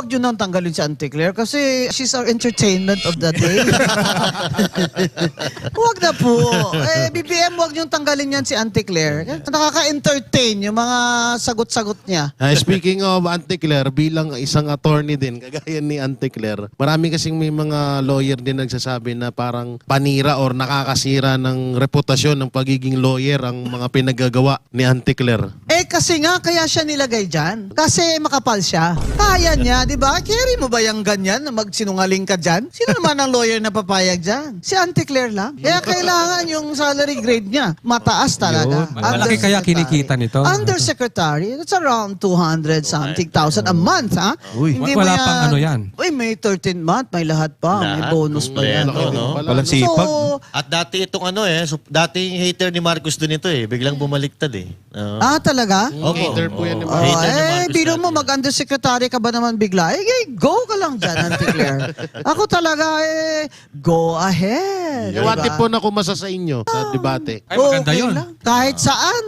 wag yun nang tanggalin si Auntie Claire kasi she's our entertainment of the day. Wag na po. BBM, wag niyong tanggalin yan si Auntie Claire. Nakaka-entertain yung mga sagot-sagot niya. Speaking of Auntie Claire, bilang isang attorney din, kagaya ni Auntie Claire, marami kasing may mga lawyer din nagsasabi na parang panira or nakakasira ng reputasyon ng pagiging lawyer ang mga pinagagawa ni Auntie Claire. Kasi nga, kaya siya nilagay dyan. Kasi makapal siya. Kaya niya, di ba? Carry mo ba yung ganyan na magsinungaling ka dyan? Sino naman ang lawyer na papayag dyan? Si Auntie Claire lang. Kaya kailangan yung salary grade niya mataas talaga. Malaki kaya kinikita nito. Undersecretary, that's around 200 something thousand a month, ha? Uy, wala pang ano yan. Uy, may 13 month, may lahat pa. May bonus pa yan. Walang sipag. So, At dati itong dating hater ni Marcos din ito biglang bumaliktad talaga? Hater po yan ni Hater ni Marcos biro mo, dati. mag-undersecretary ka ba naman bigla? Go ka lang dyan, Auntie Claire. Ako talaga, go ahead. What if po na kumasa sa inyo sa debate? Ay, maganda yun. lang. Kahit saan.